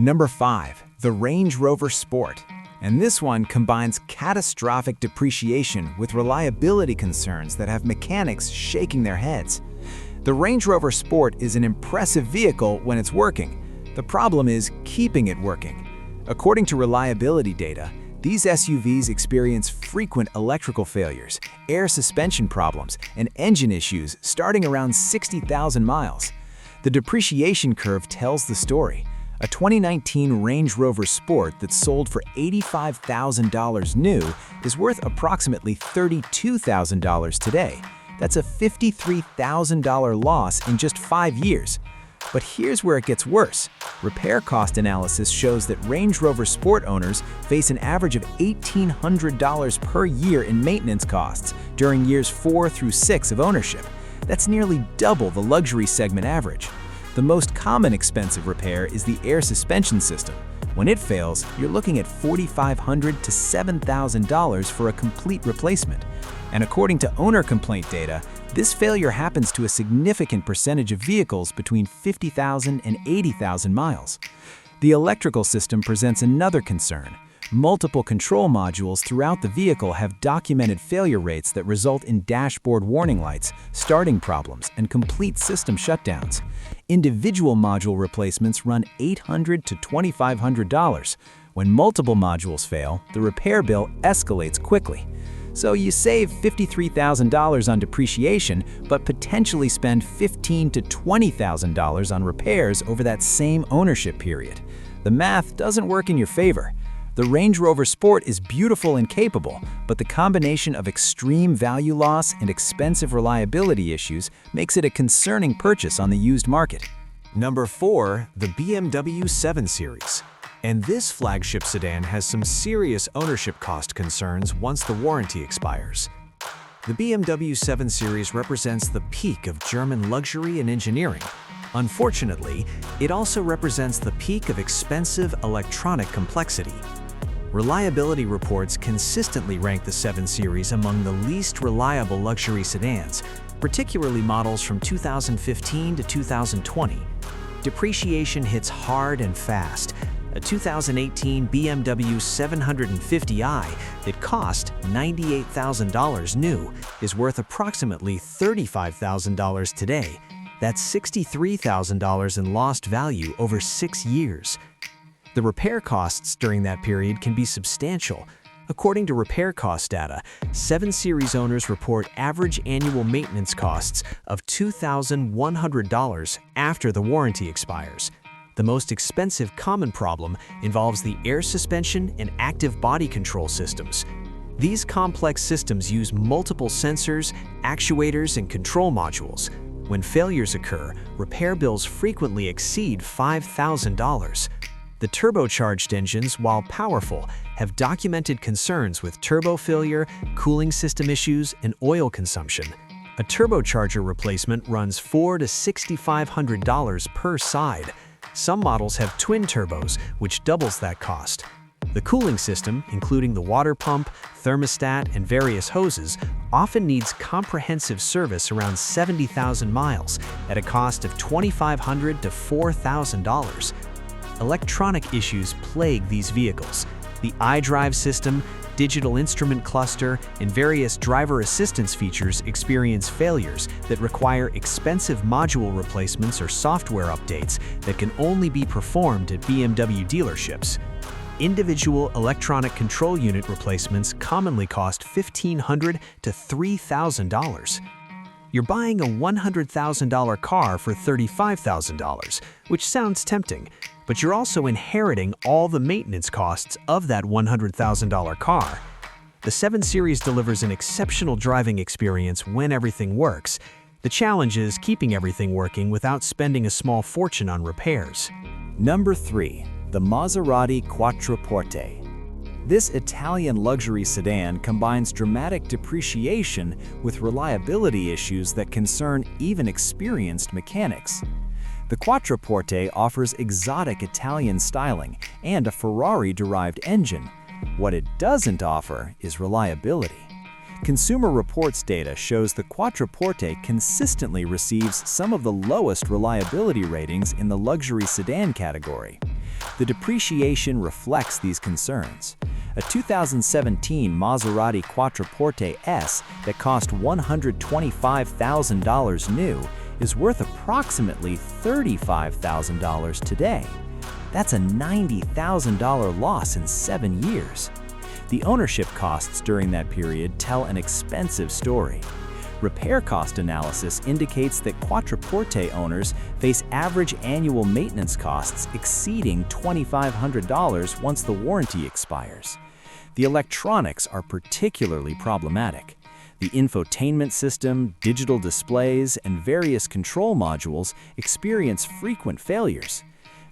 Number 5. The Range Rover Sport. And this one combines catastrophic depreciation with reliability concerns that have mechanics shaking their heads. The Range Rover Sport is an impressive vehicle when it's working. The problem is keeping it working. According to reliability data, these SUVs experience frequent electrical failures, air suspension problems, and engine issues starting around 60,000 miles. The depreciation curve tells the story. A 2019 Range Rover Sport that sold for $85,000 new is worth approximately $32,000 today. That's a $53,000 loss in just 5 years. But here's where it gets worse. Repair cost analysis shows that Range Rover Sport owners face an average of $1,800 per year in maintenance costs during years 4 through 6 of ownership. That's nearly double the luxury segment average. The most common expensive repair is the air suspension system. When it fails, you're looking at $4,500 to $7,000 for a complete replacement. And according to owner complaint data, this failure happens to a significant percentage of vehicles between 50,000 and 80,000 miles. The electrical system presents another concern. Multiple control modules throughout the vehicle have documented failure rates that result in dashboard warning lights, starting problems, and complete system shutdowns. Individual module replacements run $800 to $2,500. When multiple modules fail, the repair bill escalates quickly. So you save $53,000 on depreciation, but potentially spend $15,000 to $20,000 on repairs over that same ownership period. The math doesn't work in your favor. The Range Rover Sport is beautiful and capable, but the combination of extreme value loss and expensive reliability issues makes it a concerning purchase on the used market. Number 4. The BMW 7 Series. And this flagship sedan has some serious ownership cost concerns once the warranty expires. The BMW 7 Series represents the peak of German luxury and engineering. Unfortunately, it also represents the peak of expensive electronic complexity. Reliability reports consistently rank the 7 Series among the least reliable luxury sedans, particularly models from 2015 to 2020. Depreciation hits hard and fast. A 2018 BMW 750i that cost $98,000 new is worth approximately $35,000 today. That's $63,000 in lost value over 6 years. The repair costs during that period can be substantial. According to repair cost data, 7 Series owners report average annual maintenance costs of $2,100 after the warranty expires. The most expensive common problem involves the air suspension and active body control systems. These complex systems use multiple sensors, actuators, and control modules. When failures occur, repair bills frequently exceed $5,000. The turbocharged engines, while powerful, have documented concerns with turbo failure, cooling system issues, and oil consumption. A turbocharger replacement runs $400 to $6,500 per side. Some models have twin turbos, which doubles that cost. The cooling system, including the water pump, thermostat, and various hoses, often needs comprehensive service around 70,000 miles at a cost of $2,500 to $4,000. Electronic issues plague these vehicles. The iDrive system, digital instrument cluster, and various driver assistance features experience failures that require expensive module replacements or software updates that can only be performed at BMW dealerships. Individual electronic control unit replacements commonly cost $1,500 to $3,000. You're buying a $100,000 car for $35,000, which sounds tempting, but you're also inheriting all the maintenance costs of that $100,000 car. The 7 Series delivers an exceptional driving experience when everything works. The challenge is keeping everything working without spending a small fortune on repairs. Number 3. The Maserati Quattroporte. This Italian luxury sedan combines dramatic depreciation with reliability issues that concern even experienced mechanics. The Quattroporte offers exotic Italian styling and a Ferrari-derived engine. What it doesn't offer is reliability. Consumer Reports data shows the Quattroporte consistently receives some of the lowest reliability ratings in the luxury sedan category. The depreciation reflects these concerns. A 2017 Maserati Quattroporte S that cost $125,000 new is worth approximately $35,000 today. That's a $90,000 loss in 7 years. The ownership costs during that period tell an expensive story. Repair cost analysis indicates that Quattroporte owners face average annual maintenance costs exceeding $2,500 once the warranty expires. The electronics are particularly problematic. The infotainment system, digital displays, and various control modules experience frequent failures.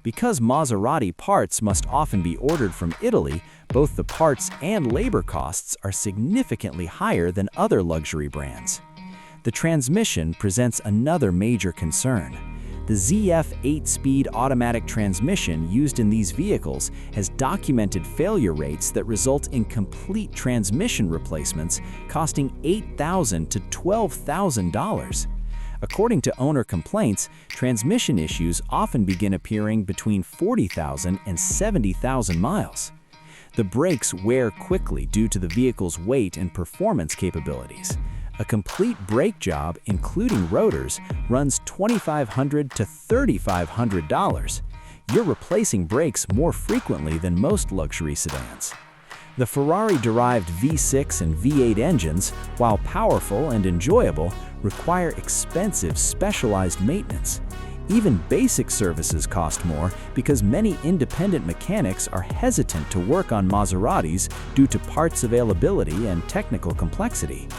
Because Maserati parts must often be ordered from Italy, both the parts and labor costs are significantly higher than other luxury brands. The transmission presents another major concern. The ZF 8-speed automatic transmission used in these vehicles has documented failure rates that result in complete transmission replacements costing $8,000 to $12,000. According to owner complaints, transmission issues often begin appearing between 40,000 and 70,000 miles. The brakes wear quickly due to the vehicle's weight and performance capabilities. A complete brake job, including rotors, runs $2,500 to $3,500. You're replacing brakes more frequently than most luxury sedans. The Ferrari-derived V6 and V8 engines, while powerful and enjoyable, require expensive, specialized maintenance. Even basic services cost more because many independent mechanics are hesitant to work on Maseratis due to parts availability and technical complexity.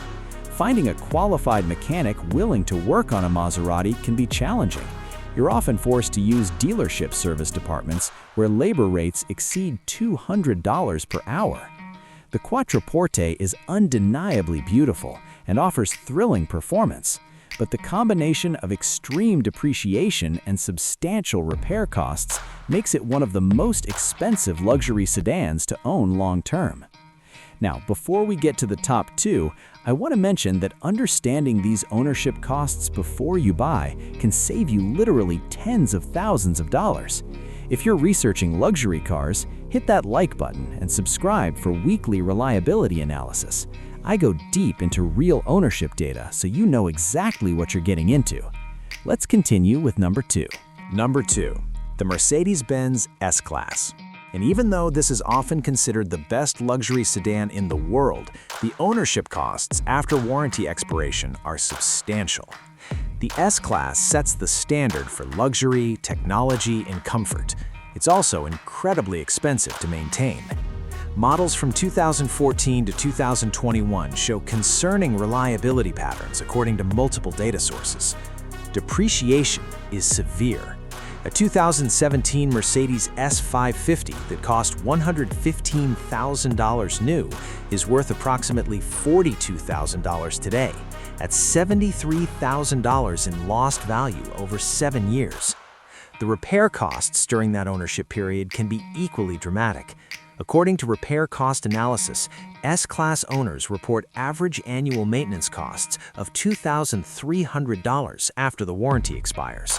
Finding a qualified mechanic willing to work on a Maserati can be challenging. You're often forced to use dealership service departments where labor rates exceed $200 per hour. The Quattroporte is undeniably beautiful and offers thrilling performance, but the combination of extreme depreciation and substantial repair costs makes it one of the most expensive luxury sedans to own long-term. Now, before we get to the top 2, I want to mention that understanding these ownership costs before you buy can save you literally tens of thousands of dollars. If you're researching luxury cars, hit that like button and subscribe for weekly reliability analysis. I go deep into real ownership data so you know exactly what you're getting into. Let's continue with number 2. Number 2. The Mercedes-Benz S-Class. And even though this is often considered the best luxury sedan in the world, the ownership costs after warranty expiration are substantial. The S-Class sets the standard for luxury, technology, and comfort. It's also incredibly expensive to maintain. Models from 2014 to 2021 show concerning reliability patterns according to multiple data sources. Depreciation is severe. A 2017 Mercedes S550 that cost $115,000 new is worth approximately $42,000 today. That's $73,000 in lost value over 7 years. The repair costs during that ownership period can be equally dramatic. According to repair cost analysis, S-Class owners report average annual maintenance costs of $2,300 after the warranty expires.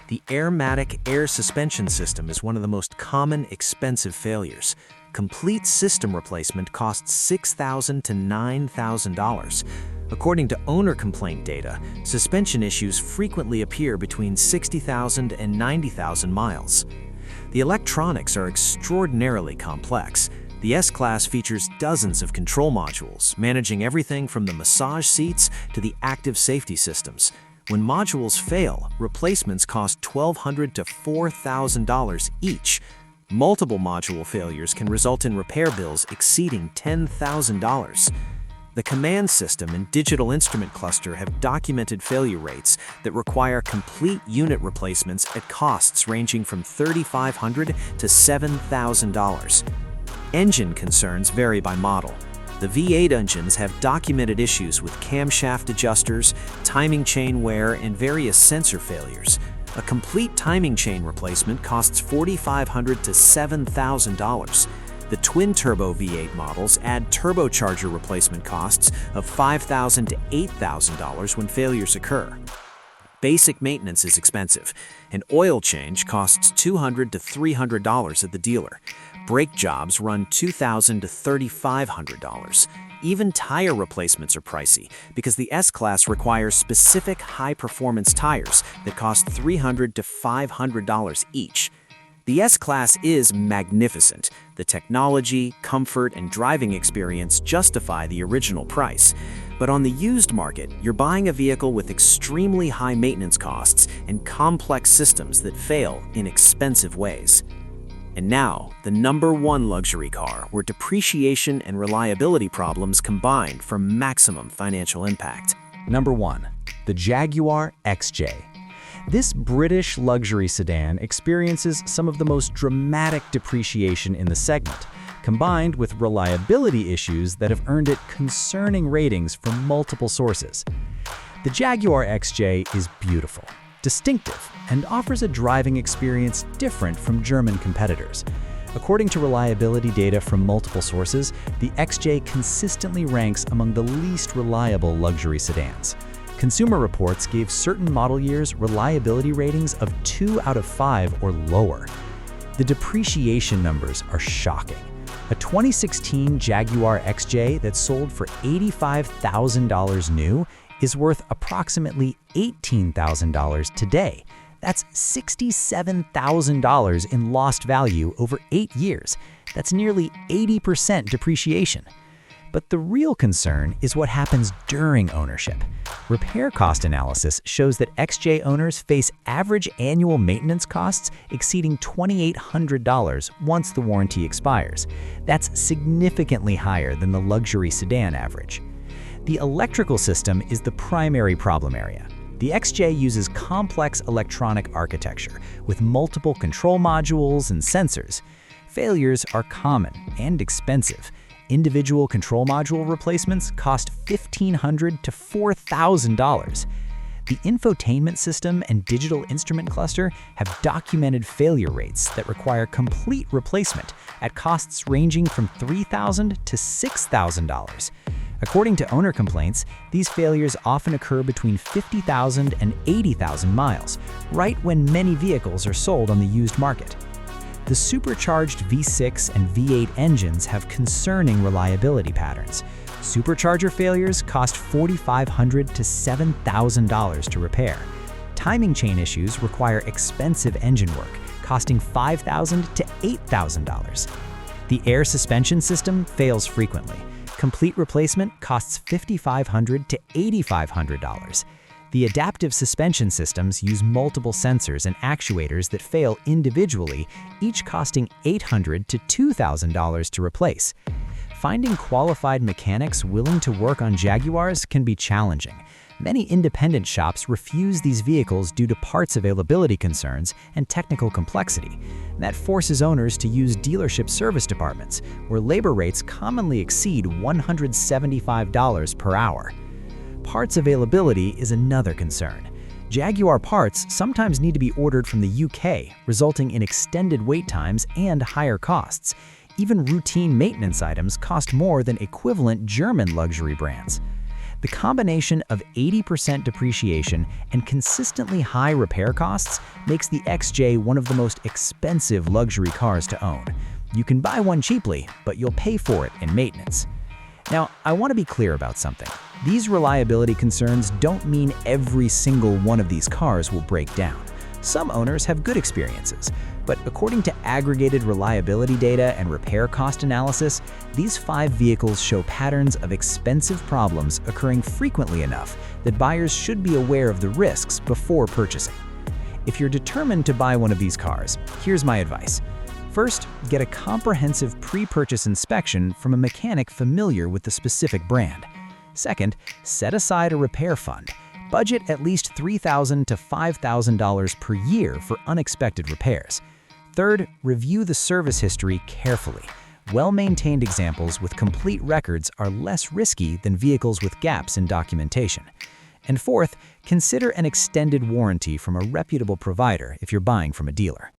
The Airmatic air suspension system is one of the most common expensive failures. Complete system replacement costs $6,000 to $9,000. According to owner complaint data, suspension issues frequently appear between 60,000 and 90,000 miles. The electronics are extraordinarily complex. The S-Class features dozens of control modules, managing everything from the massage seats to the active safety systems. When modules fail, replacements cost $1,200 to $4,000 each. Multiple module failures can result in repair bills exceeding $10,000. The command system and digital instrument cluster have documented failure rates that require complete unit replacements at costs ranging from $3,500 to $7,000. Engine concerns vary by model. The V8 engines have documented issues with camshaft adjusters, timing chain wear, and various sensor failures. A complete timing chain replacement costs $4,500 to $7,000. The twin-turbo V8 models add turbocharger replacement costs of $5,000 to $8,000 when failures occur. Basic maintenance is expensive. An oil change costs $200 to $300 at the dealer. Brake jobs run $2,000 to $3,500. Even tire replacements are pricey because the S-Class requires specific high-performance tires that cost $300 to $500 each. The S-Class is magnificent. The technology, comfort, and driving experience justify the original price. But on the used market, you're buying a vehicle with extremely high maintenance costs and complex systems that fail in expensive ways. And now, the #1 luxury car where depreciation and reliability problems combine for maximum financial impact. Number 1. The Jaguar XJ. This British luxury sedan experiences some of the most dramatic depreciation in the segment, combined with reliability issues that have earned it concerning ratings from multiple sources. The Jaguar XJ is beautiful, distinctive, and offers a driving experience different from German competitors. According to reliability data from multiple sources, the XJ consistently ranks among the least reliable luxury sedans. Consumer Reports gave certain model years reliability ratings of 2 out of 5 or lower. The depreciation numbers are shocking. A 2016 Jaguar XJ that sold for $85,000 new is worth approximately $18,000 today. That's $67,000 in lost value over 8 years. That's nearly 80% depreciation. But the real concern is what happens during ownership. Repair cost analysis shows that XJ owners face average annual maintenance costs exceeding $2,800 once the warranty expires. That's significantly higher than the luxury sedan average. The electrical system is the primary problem area. The XJ uses complex electronic architecture with multiple control modules and sensors. Failures are common and expensive. Individual control module replacements cost $1,500 to $4,000. The infotainment system and digital instrument cluster have documented failure rates that require complete replacement at costs ranging from $3,000 to $6,000. According to owner complaints, these failures often occur between 50,000 and 80,000 miles, right when many vehicles are sold on the used market. The supercharged V6 and V8 engines have concerning reliability patterns. Supercharger failures cost $4,500 to $7,000 to repair. Timing chain issues require expensive engine work, costing $5,000 to $8,000. The air suspension system fails frequently. Complete replacement costs $5,500 to $8,500. The adaptive suspension systems use multiple sensors and actuators that fail individually, each costing $800 to $2,000 to replace. Finding qualified mechanics willing to work on Jaguars can be challenging. Many independent shops refuse these vehicles due to parts availability concerns and technical complexity. That forces owners to use dealership service departments, where labor rates commonly exceed $175 per hour. Parts availability is another concern. Jaguar parts sometimes need to be ordered from the UK, resulting in extended wait times and higher costs. Even routine maintenance items cost more than equivalent German luxury brands. The combination of 80% depreciation and consistently high repair costs makes the XJ one of the most expensive luxury cars to own. You can buy one cheaply, but you'll pay for it in maintenance. Now, I want to be clear about something. These reliability concerns don't mean every single one of these cars will break down. Some owners have good experiences, but according to aggregated reliability data and repair cost analysis, these 5 vehicles show patterns of expensive problems occurring frequently enough that buyers should be aware of the risks before purchasing. If you're determined to buy one of these cars, here's my advice. First, get a comprehensive pre-purchase inspection from a mechanic familiar with the specific brand. Second, set aside a repair fund. Budget at least $3,000 to $5,000 per year for unexpected repairs. Third, review the service history carefully. Well-maintained examples with complete records are less risky than vehicles with gaps in documentation. And fourth, consider an extended warranty from a reputable provider if you're buying from a dealer.